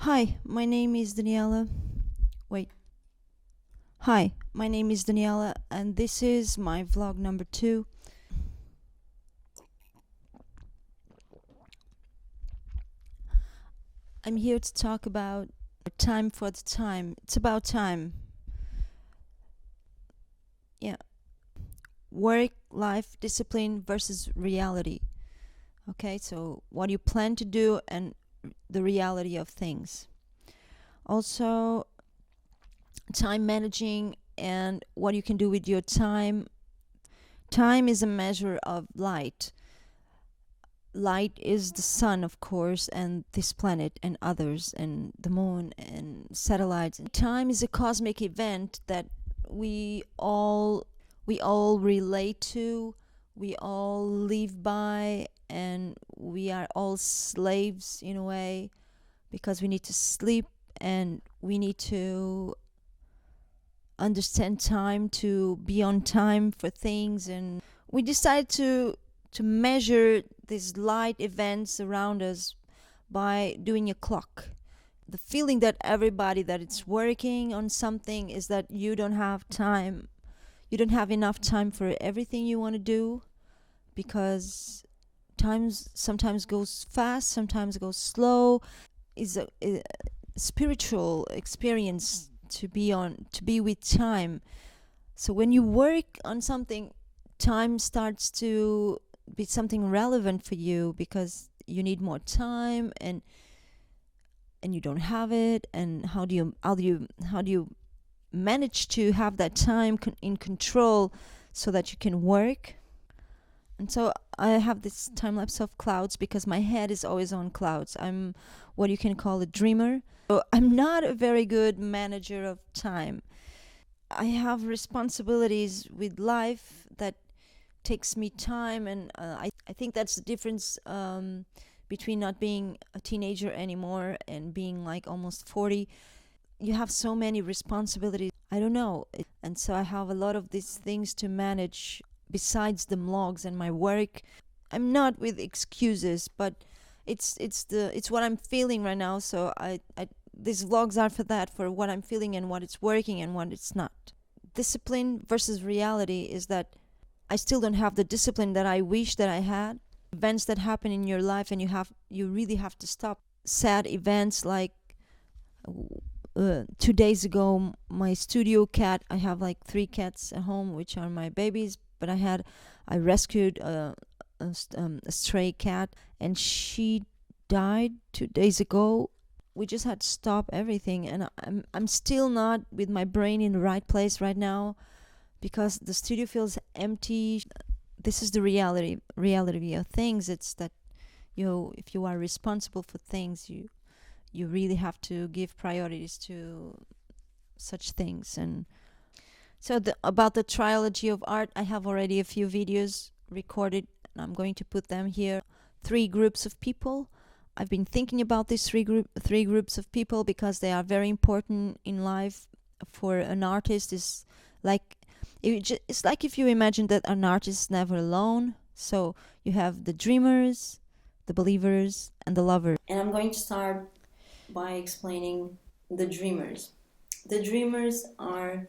Hi, my name is Daniela. Wait. Hi, my name is Daniela, and this is my vlog number 2. I'm here to talk about time for the time. It's about time. Yeah. Work, life, discipline versus reality. Okay, so what you plan to do and the reality of things. Also, time managing and what you can do with your time. Time is a measure of light. Light is the sun, of course, and this planet and others, and the moon and satellites. And time is a cosmic event that we all relate to, we all live by, and we are all slaves in a way because we need to sleep and we need to understand time to be on time for things. And we decided to measure these light events around us by doing a clock. The feeling that everybody that it's working on something is that you don't have time. You don't have enough time for everything you want to do because times sometimes goes fast, sometimes goes slow. Is a spiritual experience to be with time. So when you work on something, time starts to be something relevant for you because you need more time and you don't have it. And how do you manage to have that time in control so that you can work? And so I have this time lapse of clouds because my head is always on clouds. I'm what you can call a dreamer. So I'm not a very good manager of time. I have responsibilities with life that takes me time, and I think that's the difference between not being a teenager anymore and being like almost 40. You have so many responsibilities. I don't know. And so I have a lot of these things to manage besides the vlogs and my work. I'm not with excuses, but it's what I'm feeling right now. So I these vlogs are for that, for what I'm feeling and what it's working and what it's not. Discipline versus reality is that I still don't have the discipline that I wish that I had. Events that happen in your life and you really have to stop. Sad events like 2 days ago, my studio cat. I have like 3 cats at home, which are my babies. But I rescued a stray cat, and she died 2 days ago. We just had to stop everything, and I'm still not with my brain in the right place right now because the studio feels empty. This is the reality of things. It's that if you are responsible for things, you really have to give priorities to such things. And so about the trilogy of art, I have already a few videos recorded, and I'm going to put them here. 3 groups of people. I've been thinking about these three groups of people because they are very important in life for an artist. Is like it's like if you imagine that an artist is never alone. So you have the dreamers, the believers, and the lovers. And I'm going to start by explaining the dreamers. The dreamers are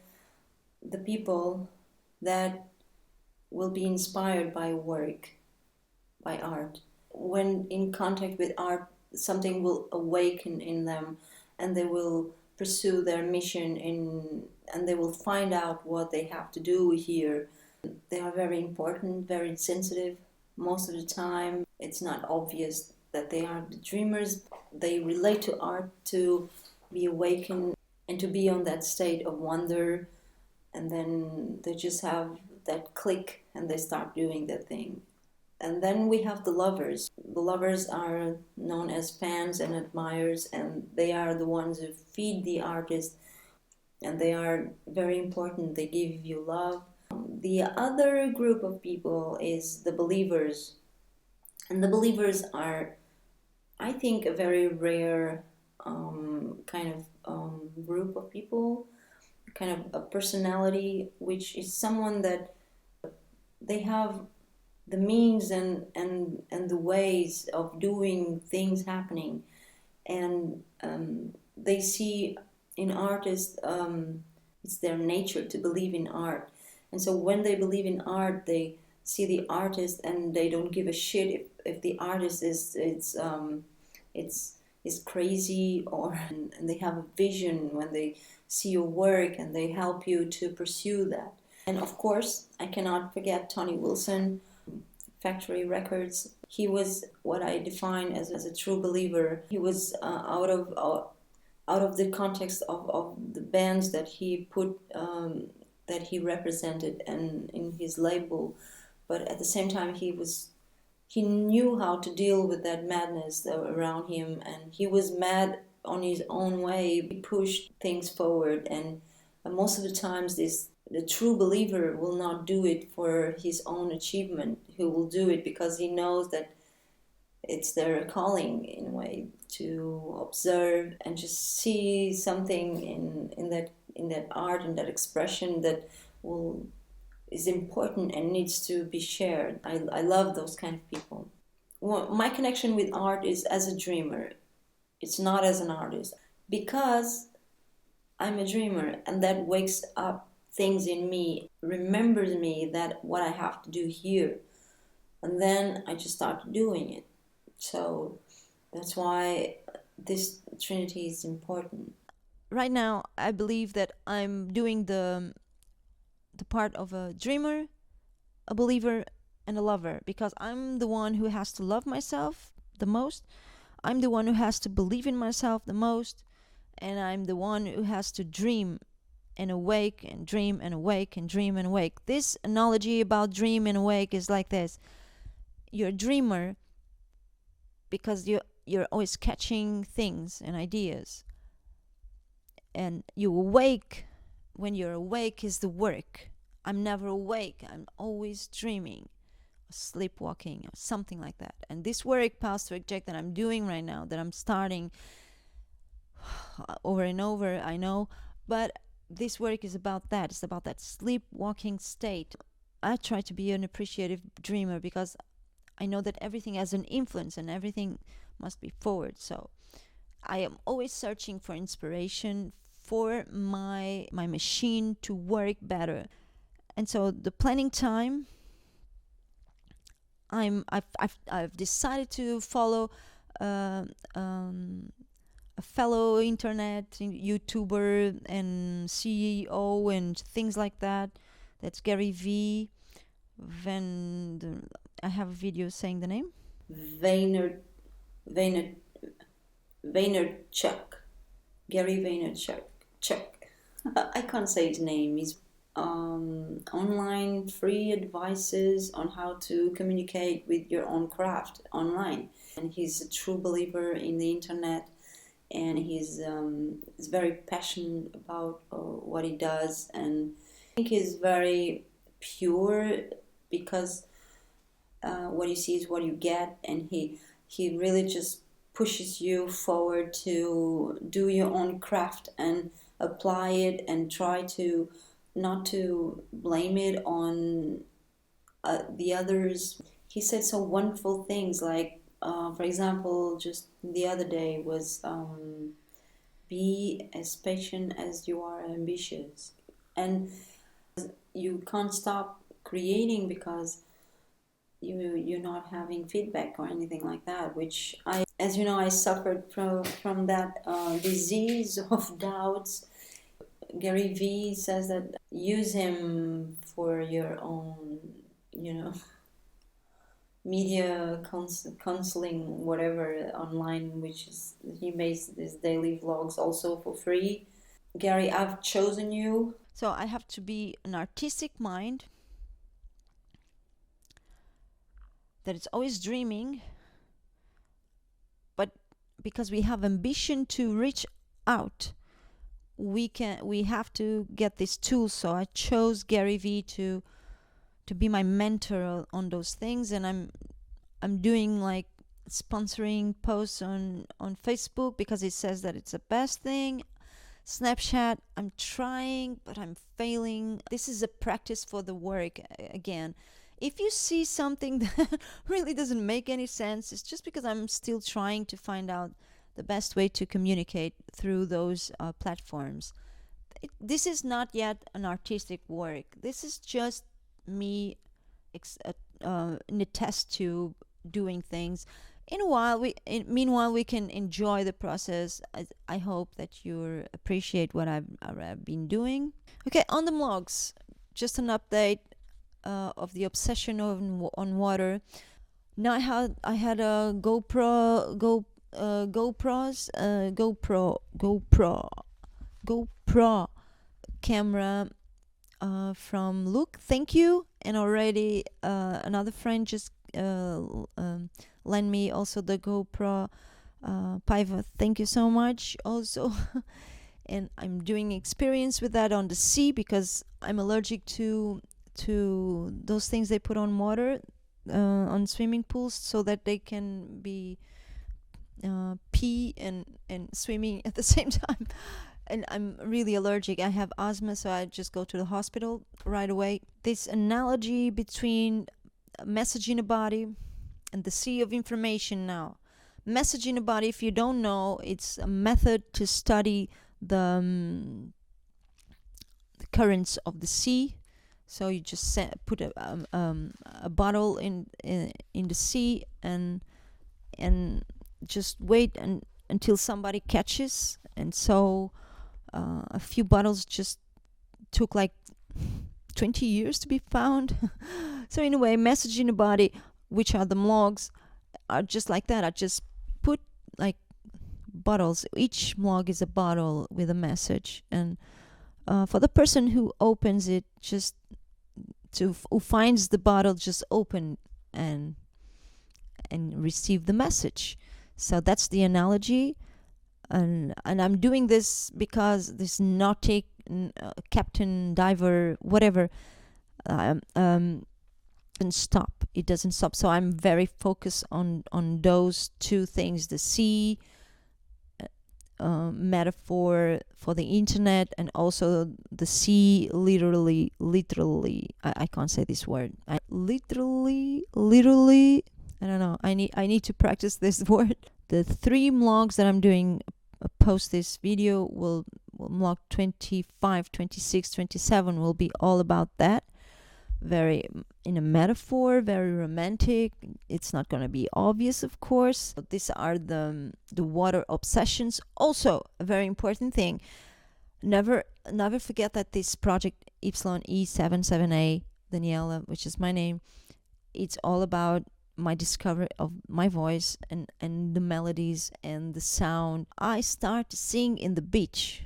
the people that will be inspired by work, by art. When in contact with art, something will awaken in them and they will pursue their mission and they will find out what they have to do here. They are very important, very sensitive. Most of the time, it's not obvious that they are the dreamers. They relate to art to be awakened and to be on that state of wonder, and then they just have that click and they start doing that thing. And then we have the lovers. The lovers are known as fans and admirers, and they are the ones who feed the artist, and they are very important. They give you love. The other group of people is the believers. And the believers are, I think, a very rare kind of group of people, kind of a personality, which is someone that they have the means and the ways of doing things happening. and they see in artists, it's their nature to believe in art. And so when they believe in art, they see the artist and they don't give a shit if the artist it's is crazy, or and they have a vision when they see your work and they help you to pursue that. And of course, I cannot forget Tony Wilson, Factory Records. He was what I define as a true believer. He was out of the context of the bands that he put, that he represented and in his label, but at the same time he knew how to deal with that madness around him, and he was mad on his own way. He pushed things forward, and most of the times the true believer will not do it for his own achievement. He will do it because he knows that it's their calling in a way, to observe and just see something in that art and that expression that will is important and needs to be shared. I love those kind of people. Well, my connection with art is as a dreamer. It's not as an artist, because I'm a dreamer, and that wakes up things in me, remembers me that what I have to do here, and then I just start doing it. So that's why this trinity is important. Right now, I believe that I'm doing the part of a dreamer, a believer, and a lover, because I'm the one who has to love myself the most. I'm the one who has to believe in myself the most, and I'm the one who has to dream and awake and dream and awake and dream and awake. This analogy about dream and awake is like this: you're a dreamer because you're always catching things and ideas, and you awake when you're awake is the work. I'm never awake, I'm always dreaming, sleepwalking, or something like that. And this work past project that I'm doing right now, that I'm starting over and over, I know, but this work is about that. It's about that sleepwalking state. I try to be an appreciative dreamer because I know that everything has an influence and everything must be forward. So I am always searching for inspiration for my machine to work better. And so the planning time, I've decided to follow uh, um, a fellow internet YouTuber and CEO and things like that. That's Gary V. I have a video saying the name. Vayner, Vayner, Vaynerchuk, Gary Vaynerchuk. I can't say his name. He's online free advices on how to communicate with your own craft online. And he's a true believer in the internet, and he's very passionate about what he does, and I think he's very pure, because what you see is what you get, and he really just pushes you forward to do your own craft and apply it, and try to not to blame it on the others. He said so wonderful things, like for example, just the other day was be as patient as you are ambitious. And you can't stop creating because you're not having feedback or anything like that, which I, as you know, I suffered from that disease of doubts. Gary V says that use him for your own, media counseling, whatever, online, which is, he makes his daily vlogs also for free. Gary, I've chosen you. So I have to be an artistic mind that is always dreaming, but because we have ambition to reach out, we have to get this tool. So I chose Gary V to be my mentor on those things, and I'm doing like sponsoring posts on Facebook because it says that it's the best thing. Snapchat, I'm trying, but I'm failing. This is a practice for the work. Again, if you see something that really doesn't make any sense, it's just because I'm still trying to find out the best way to communicate through those platforms. This is not yet an artistic work. This is just me in a test tube doing things. Meanwhile, we can enjoy the process. I hope that you appreciate what I've been doing. Okay, on the vlogs, just an update of the obsession on water. Now I had a GoPro camera from Luke. Thank you. And already another friend just lent me also the GoPro Pivot. Thank you so much also. And I'm doing experience with that on the sea because I'm allergic to those things they put on water on swimming pools so that they can be pee and swimming at the same time. And I'm really allergic. I have asthma, so I just go to the hospital right away. This analogy between a message in a body and the sea of information now. Message in a body, if you don't know, it's a method to study the currents of the sea. So you just put a bottle in the sea and just wait until somebody catches. And so a few bottles just took like 20 years to be found. So anyway, message in the body, which are the vlogs, are just like that. I just put like bottles. Each vlog is a bottle with a message, and for the person who opens it, just who finds the bottle, just open and receive the message. So that's the analogy. And I'm doing this because this nautic captain, diver, whatever, doesn't stop. It doesn't stop. So I'm very focused on those two things: the sea metaphor for the internet, and also the sea literally. I can't say this word. Literally. I don't know. I need to practice this word. The 3 vlogs that I'm doing post this video will vlog 25, 26, 27 will be all about that. Very in a metaphor, very romantic. It's not going to be obvious, of course. These are the water obsessions. Also, a very important thing. Never forget that this project ye77a, Daniela, which is my name, it's all about my discovery of my voice and the melodies and the sound. I start to sing in the beach.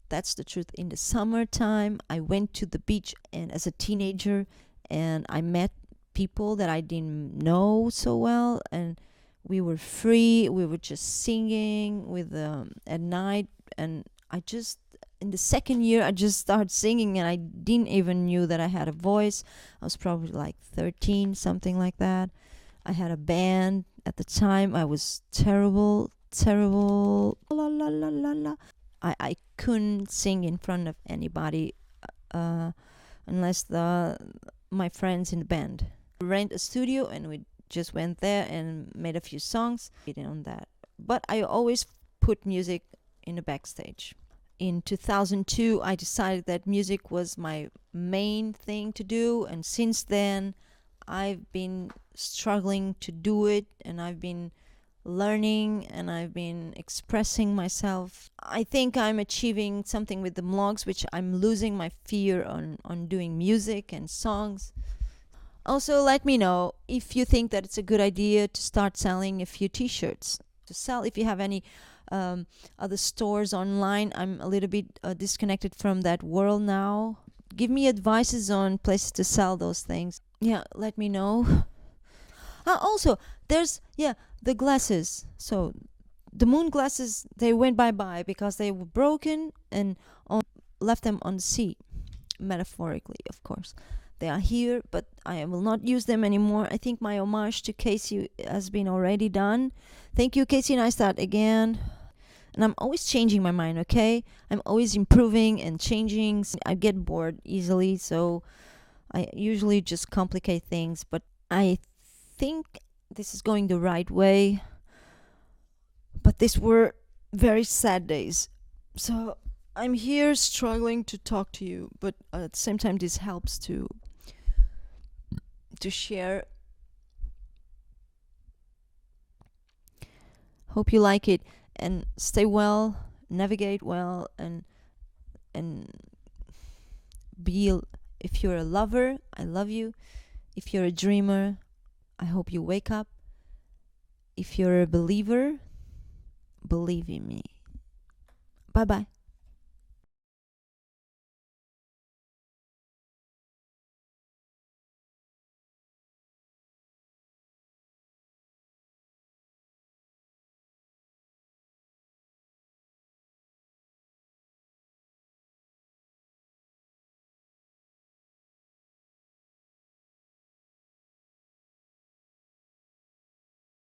That's the truth. In the summertime, I went to the beach and as a teenager, and I met people that I didn't know so well, and we were free. We were just singing with at night, and I just in the second year I just started singing, and I didn't even knew that I had a voice. I was probably like 13, something like that. I had a band at the time. I was terrible. La la la la la. I couldn't sing in front of anybody unless my friends in the band. We rent a studio and we just went there and made a few songs on that. But I always put music in the backstage. In 2002, I decided that music was my main thing to do, and since then I've been struggling to do it, and I've been learning and I've been expressing myself. I think I'm achieving something with the vlogs, which I'm losing my fear on doing music and songs. Also, let me know if you think that it's a good idea to start selling a few t-shirts to sell. If you have any other stores online, I'm a little bit disconnected from that world now. Give me advices on places to sell those things. Yeah, let me know. Also, there's the glasses. So the moon glasses, they went bye-bye because they were broken and left them on the sea, metaphorically, of course. They are here, but I will not use them anymore. I think my homage to Casey has been already done. Thank you, Casey Neistat, again. And I'm always changing my mind, okay? I'm always improving and changing. I get bored easily, so I usually just complicate things. But I think this is going the right way. But but these were very sad days. So I'm here struggling to talk to you, but at the same time, this helps to share. Hope you like it, and stay well, navigate well, and be. If you're a lover, I love you. If you're a dreamer, I hope you wake up. If you're a believer, believe in me. Bye bye.